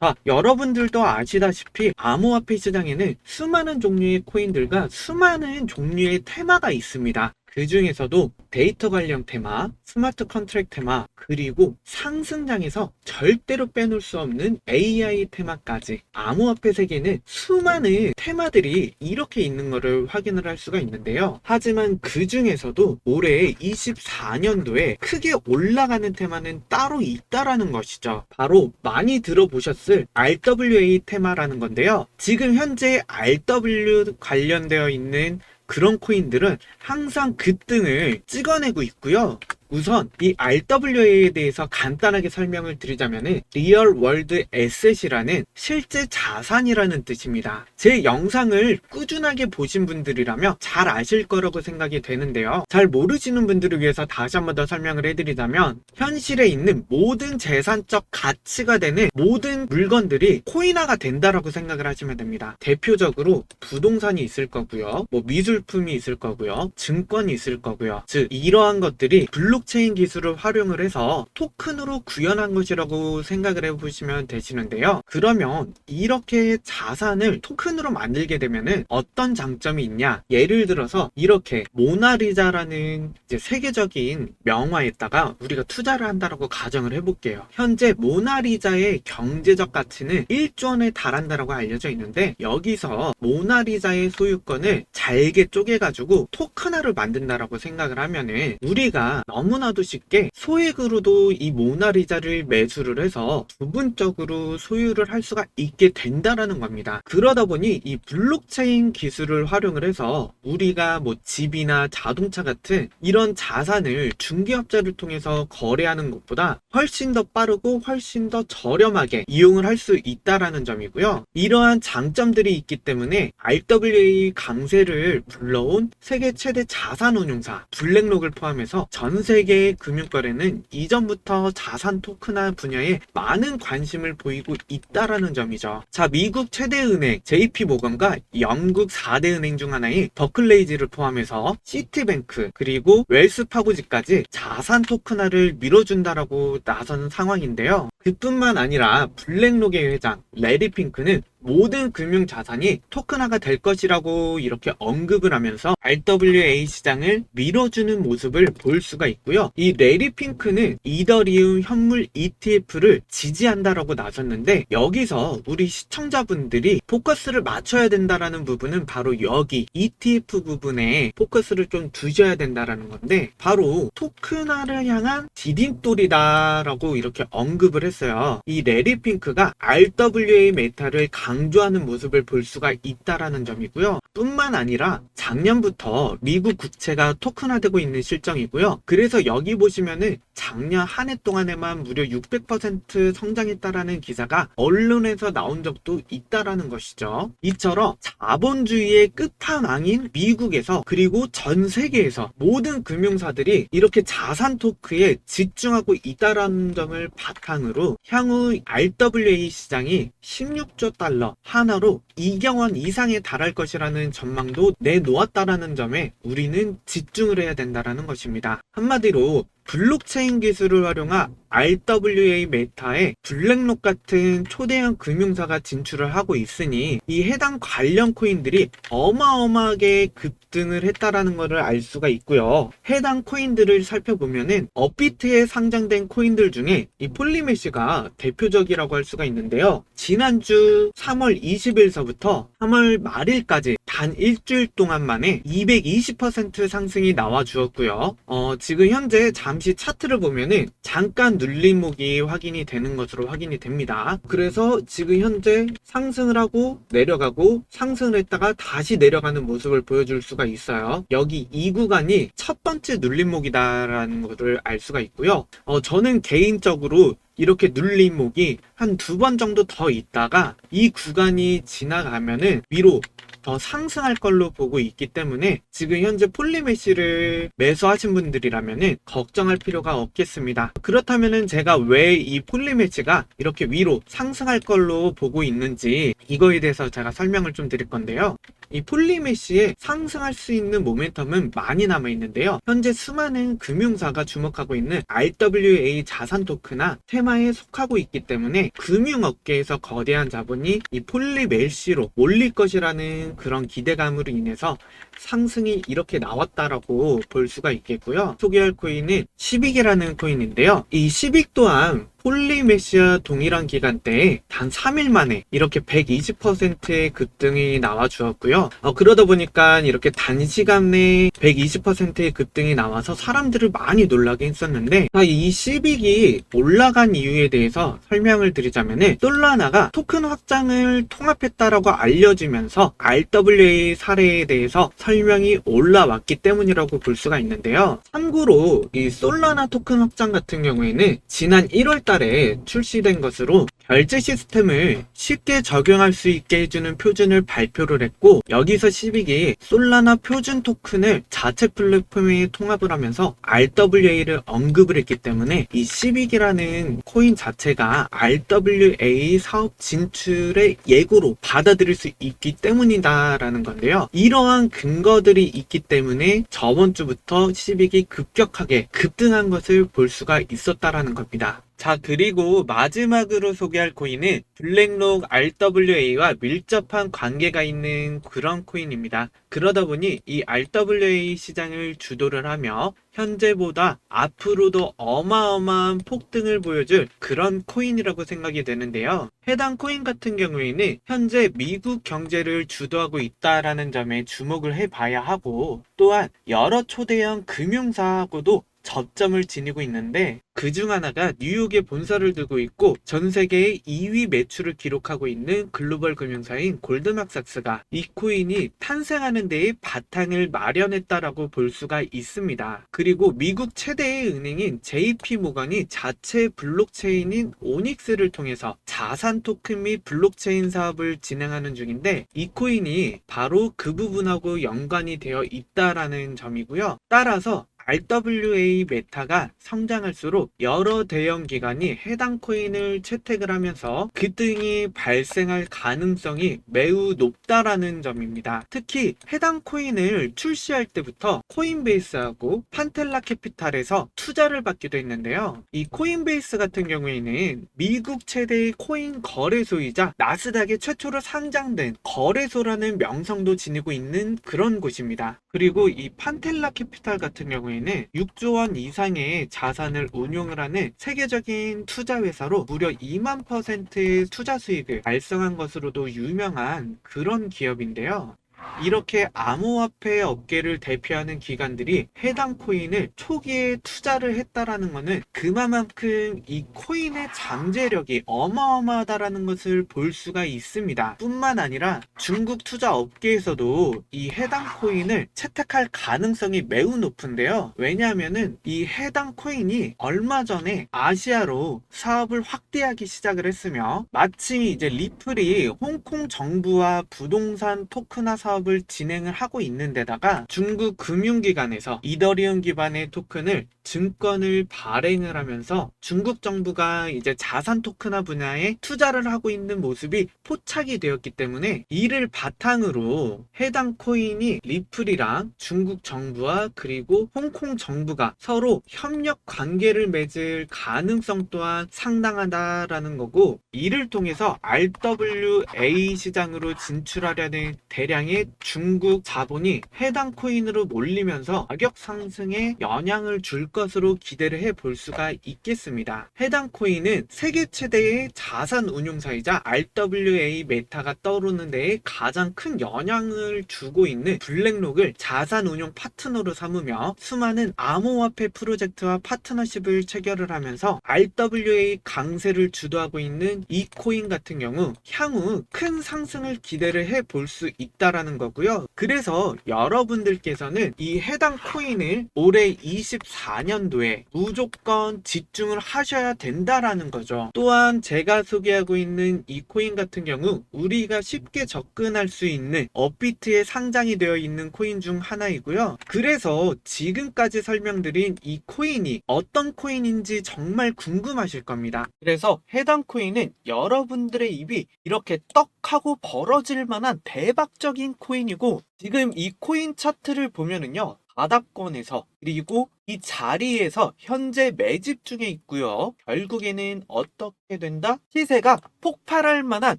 자, 여러분들도 아시다시피 암호화폐 시장에는 수많은 종류의 코인들과 수많은 종류의 테마가 있습니다. 그 중에서도 데이터 관련 테마, 스마트 컨트랙트 테마, 그리고 상승장에서 절대로 빼놓을 수 없는 AI 테마까지 암호화폐 세계는 수많은 테마들이 이렇게 있는 것을 확인을 할 수가 있는데요. 하지만 그 중에서도 올해 24년도에 크게 올라가는 테마는 따로 있다라는 것이죠. 바로 많이 들어보셨을 RWA 테마라는 건데요. 지금 현재 RW 관련되어 있는 그런 코인들은 항상 급등을 찍어내고 있고요. 우선 이 RWA에 대해서 간단하게 설명을 드리자면 리얼 월드 에셋이라는 실제 자산이라는 뜻입니다. 제 영상을 꾸준하게 보신 분들이라면 잘 아실 거라고 생각이 되는데요. 잘 모르시는 분들을 위해서 다시 한 번 더 설명을 해드리자면 현실에 있는 모든 재산적 가치가 되는 모든 물건들이 코인화가 된다라고 생각을 하시면 됩니다. 대표적으로 부동산이 있을 거고요. 미술품이 있을 거고요. 증권이 있을 거고요. 즉 이러한 것들이 블록체인 기술을 활용을 해서 토큰으로 구현한 것이라고 생각을 해보시면 되시는데요. 그러면 이렇게 자산을 토큰으로 만들게 되면은 어떤 장점이 있냐? 예를 들어서 이렇게 모나리자라는 이제 세계적인 명화에다가 우리가 투자를 한다라고 가정을 해볼게요. 현재 모나리자의 경제적 가치는 1조 원에 달한다라고 알려져 있는데 여기서 모나리자의 소유권을 잘게 쪼개가지고 토큰화를 만든다라고 생각을 하면은 우리가 너무나도 쉽게 소액으로도 이 모나리자를 매수를 해서 부분적으로 소유를 할 수가 있게 된다라는 겁니다. 그러다 보니 이 블록체인 기술을 활용을 해서 우리가 집이나 자동차 같은 이런 자산을 중개업자를 통해서 거래하는 것보다 훨씬 더 빠르고 훨씬 더 저렴하게 이용을 할 수 있다라는 점이고요. 이러한 장점들이 있기 때문에 RWA 강세를 불러온 세계 최대 자산운용사 블랙록을 포함해서 전 세계의 금융거래는 이전부터 자산 토큰화 분야에 많은 관심을 보이고 있다라는 점이죠. 자, 미국 최대 은행 JP모건과 영국 4대 은행 중 하나인 버클레이즈를 포함해서 시티뱅크 그리고 웰스파고지까지 자산 토큰화를 밀어준다라고 나서는 상황인데요. 그뿐만 아니라 블랙록의 회장 레리 핑크는 모든 금융자산이 토큰화가 될 것이라고 이렇게 언급을 하면서 RWA 시장을 밀어주는 모습을 볼 수가 있고요. 이 레리 핑크는 이더리움 현물 ETF를 지지한다라고 나섰는데 여기서 우리 시청자분들이 포커스를 맞춰야 된다라는 부분은 바로 여기 ETF 부분에 포커스를 좀 두셔야 된다라는 건데 바로 토큰화를 향한 디딤돌이다라고 이렇게 언급을 했어요. 이 레리 핑크가 RWA 메타를 강조하는 모습을 볼 수가 있다라는 점이고요. 뿐만 아니라 작년부터 미국 국채가 토큰화되고 있는 실정이고요. 그래서 여기 보시면은 작년 한 해 동안에만 무려 600% 성장했다라는 기사가 언론에서 나온 적도 있다라는 것이죠. 이처럼 자본주의의 끝판왕인 미국에서 그리고 전 세계에서 모든 금융사들이 이렇게 자산 토크에 집중하고 있다라는 점을 바탕으로 향후 RWA 시장이 16조 달러 하나로 2경 원 이상에 달할 것이라는 전망도 내놓았다라는 점에 우리는 집중을 해야 된다라는 것입니다. 한마디로 블록체인 기술을 활용한 RWA 메타에 블랙록 같은 초대형 금융사가 진출을 하고 있으니 이 해당 관련 코인들이 어마어마하게 급등을 했다라는 것을 알 수가 있고요. 해당 코인들을 살펴보면은 업비트에 상장된 코인들 중에 이 폴리메시가 대표적이라고 할 수가 있는데요. 지난주 3월 20일서부터 3월 말일까지 단 일주일 동안 만에 220% 상승이 나와 주었고요. 지금 현재 잠시 차트를 보면은 잠깐 눌림목이 확인이 되는 것으로 확인이 됩니다. 그래서 지금 현재 상승을 하고 내려가고 상승을 했다가 다시 내려가는 모습을 보여줄 수가 있어요. 여기 이 구간이 첫 번째 눌림목이다라는 것을 알 수가 있고요. 저는 개인적으로 이렇게 눌림목이 한 2번 정도 더 있다가 이 구간이 지나가면은 위로 더 상승할 걸로 보고 있기 때문에 지금 현재 폴리메시를 매수하신 분들이라면 걱정할 필요가 없겠습니다. 그렇다면 제가 왜 이 폴리메시가 이렇게 위로 상승할 걸로 보고 있는지 이거에 대해서 제가 설명을 좀 드릴 건데요. 이 폴리메시에 상승할 수 있는 모멘텀은 많이 남아 있는데요. 현재 수많은 금융사가 주목하고 있는 RWA 자산 토크나 테마 테마에 속하고 있기 때문에 금융업계에서 거대한 자본이 이 폴리멜시로 몰릴 것이라는 그런 기대감으로 인해서 상승이 이렇게 나왔다라고 볼 수가 있겠고요. 소개할 코인은 시빅이라는 코인인데요. 이 시빅 또한 폴리메시와 동일한 기간대에 단 3일 만에 이렇게 120%의 급등이 나와 주었고요. 그러다 보니까 이렇게 단시간 내에 120%의 급등이 나와서 사람들을 많이 놀라게 했었는데, 이 시빅이 올라간 이유에 대해서 설명을 드리자면은 솔라나가 토큰 확장을 통합했다라고 알려지면서 RWA 사례에 대해서 설명이 올라왔기 때문이라고 볼 수가 있는데요. 참고로 이 솔라나 토큰 확장 같은 경우에는 지난 1월 달에 출시된 것으로 결제 시스템을 쉽게 적용할 수 있게 해주는 표준을 발표를 했고, 여기서 시빅이 솔라나 표준 토큰을 자체 플랫폼에 통합을 하면서 RWA를 언급을 했기 때문에 이 시빅이라는 코인 자체가 RWA 사업 진출의 예고로 받아들일 수 있기 때문이다라는 건데요. 이러한 근거들이 있기 때문에 저번 주부터 시빅이 급격하게 급등한 것을 볼 수가 있었다라는 겁니다. 자, 그리고 마지막으로 소개할 코인은 블랙록 RWA와 밀접한 관계가 있는 그런 코인입니다. 그러다 보니 이 RWA 시장을 주도를 하며 현재보다 앞으로도 어마어마한 폭등을 보여줄 그런 코인이라고 생각이 되는데요. 해당 코인 같은 경우에는 현재 미국 경제를 주도하고 있다라는 점에 주목을 해봐야 하고, 또한 여러 초대형 금융사하고도 접점을 지니고 있는데, 그중 하나가 뉴욕에 본사를 두고 있고 전 세계의 2위 매출을 기록하고 있는 글로벌 금융사인 골드만삭스가 이 코인이 탄생하는 데에 바탕을 마련했다라고 볼 수가 있습니다. 그리고 미국 최대의 은행인 JP모건이 자체 블록체인인 오닉스를 통해서 자산 토큰 및 블록체인 사업을 진행하는 중인데, 이 코인이 바로 그 부분하고 연관이 되어 있다라는 점이고요. 따라서 RWA 메타가 성장할수록 여러 대형 기관이 해당 코인을 채택을 하면서 급등이 발생할 가능성이 매우 높다라는 점입니다. 특히 해당 코인을 출시할 때부터 코인베이스하고 판텔라 캐피탈에서 투자를 받기도 했는데요. 이 코인베이스 같은 경우에는 미국 최대의 코인 거래소이자 나스닥에 최초로 상장된 거래소라는 명성도 지니고 있는 그런 곳입니다. 그리고 이 판텔라 캐피탈 같은 경우에는 6조 원 이상의 자산을 운용을 하는 세계적인 투자 회사로 무려 2만%의 투자 수익을 달성한 것으로도 유명한 그런 기업인데요. 이렇게 암호화폐 업계를 대표하는 기관들이 해당 코인을 초기에 투자를 했다라는 것은 그만큼 이 코인의 잠재력이 어마어마하다라는 것을 볼 수가 있습니다. 뿐만 아니라 중국 투자 업계에서도 이 해당 코인을 채택할 가능성이 매우 높은데요. 왜냐하면은 이 해당 코인이 얼마 전에 아시아로 사업을 확대하기 시작을 했으며, 마침 이제 리플이 홍콩 정부와 부동산 토큰화 사업을 진행을 하고 있는 데다가 중국 금융기관에서 이더리움 기반의 토큰을 증권을 발행을 하면서 중국 정부가 이제 자산 토큰화 분야에 투자를 하고 있는 모습이 포착이 되었기 때문에, 이를 바탕으로 해당 코인이 리플이랑 중국 정부와 그리고 홍콩 정부가 서로 협력 관계를 맺을 가능성 또한 상당하다라는 거고, 이를 통해서 RWA 시장으로 진출하려는 대량의 중국 자본이 해당 코인으로 몰리면서 가격 상승에 영향을 줄 것으로 기대를 해볼 수가 있겠습니다. 해당 코인은 세계 최대의 자산 운용사이자 RWA 메타가 떠오르는 데에 가장 큰 영향을 주고 있는 블랙록을 자산 운용 파트너로 삼으며 수많은 암호화폐 프로젝트와 파트너십을 체결을 하면서 RWA 강세를 주도하고 있는 이 코인 같은 경우 향후 큰 상승을 기대를 해볼 수 있다라는 거고요. 그래서 여러분들께서는 이 해당 코인을 올해 24년도에 무조건 집중을 하셔야 된다라는 거죠. 또한 제가 소개하고 있는 이 코인 같은 경우 우리가 쉽게 접근할 수 있는 업비트에 상장이 되어 있는 코인 중 하나이고요. 그래서 지금까지 설명드린 이 코인이 어떤 코인인지 정말 궁금하실 겁니다. 그래서 해당 코인은 여러분들의 입이 이렇게 떡하고 벌어질 만한 대박적인 코인이고, 지금 이 코인 차트를 보면은요, 바닥권에서 그리고 이 자리에서 현재 매집 중에 있고요. 결국에는 어떻게 된다? 시세가 폭발할 만한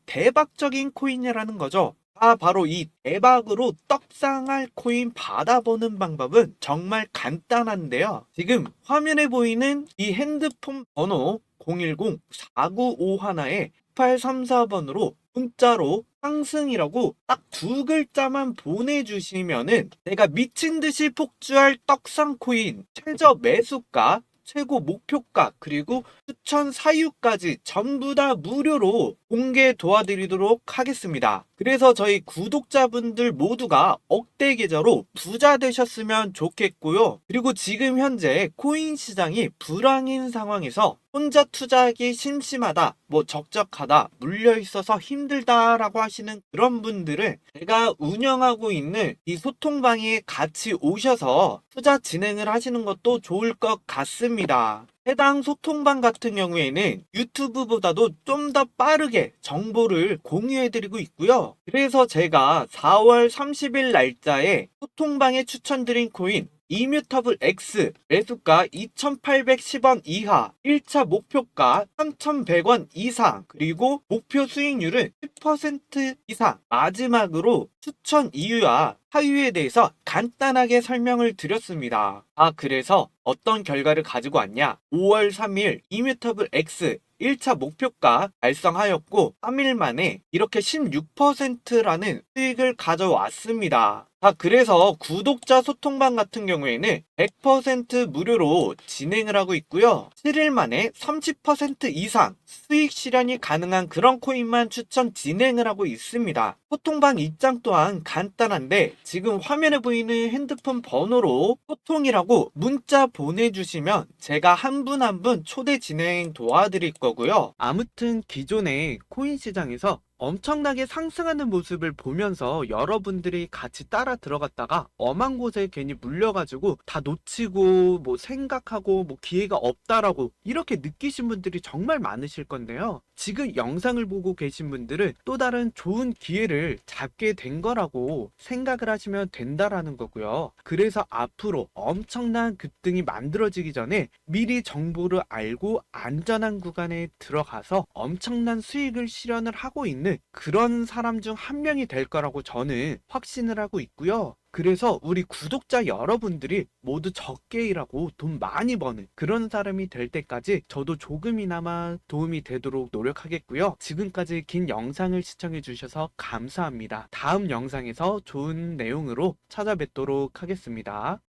대박적인 코인이라는 거죠. 바로 이 대박으로 떡상할 코인 받아보는 방법은 정말 간단한데요. 지금 화면에 보이는 이 핸드폰 번호 010-4951에 1834번으로 문자로 상승이라고 딱 두 글자만 보내주시면은 내가 미친 듯이 폭주할 떡상 코인 최저 매수가, 최고 목표가, 그리고 추천 사유까지 전부 다 무료로 공개 도와드리도록 하겠습니다. 그래서 저희 구독자분들 모두가 억대 계좌로 부자 되셨으면 좋겠고요. 그리고 지금 현재 코인 시장이 불황인 상황에서 혼자 투자하기 심심하다, 적적하다, 물려있어서 힘들다라고 하시는 그런 분들은 제가 운영하고 있는 이 소통방에 같이 오셔서 투자 진행을 하시는 것도 좋을 것 같습니다. 해당 소통방 같은 경우에는 유튜브보다도 좀 더 빠르게 정보를 공유해드리고 있고요. 그래서 제가 4월 30일 날짜에 소통방에 추천드린 코인 이뮤터블 X 매수가 2,810원 이하, 1차 목표가 3,100원 이상, 그리고 목표 수익률은 10% 이상, 마지막으로 추천 이유와 하유에 대해서 간단하게 설명을 드렸습니다. 그래서 어떤 결과를 가지고 왔냐? 5월 3일 이뮤터블 X 1차 목표가 달성하였고 3일 만에 이렇게 16%라는 수익을 가져왔습니다. 그래서 구독자 소통방 같은 경우에는 100% 무료로 진행을 하고 있고요. 7일 만에 30% 이상 수익 실현이 가능한 그런 코인만 추천 진행을 하고 있습니다. 소통방 입장 또한 간단한데 지금 화면에 보이는 핸드폰 번호로 소통이라고 문자 보내주시면 제가 한 분 한 분 초대 진행 도와드릴 거고요. 아무튼 기존의 코인 시장에서 엄청나게 상승하는 모습을 보면서 여러분들이 같이 따라 들어갔다가 엄한 곳에 괜히 물려가지고 다 놓치고 생각하고 기회가 없다라고 이렇게 느끼신 분들이 정말 많으실 건데요. 지금 영상을 보고 계신 분들은 또 다른 좋은 기회를 잡게 된 거라고 생각을 하시면 된다라는 거고요. 그래서 앞으로 엄청난 급등이 만들어지기 전에 미리 정보를 알고 안전한 구간에 들어가서 엄청난 수익을 실현을 하고 있는 그런 사람 중 한 명이 될 거라고 저는 확신을 하고 있고요. 그래서 우리 구독자 여러분들이 모두 적게 일하고 돈 많이 버는 그런 사람이 될 때까지 저도 조금이나마 도움이 되도록 노력하겠고요. 지금까지 긴 영상을 시청해 주셔서 감사합니다. 다음 영상에서 좋은 내용으로 찾아뵙도록 하겠습니다.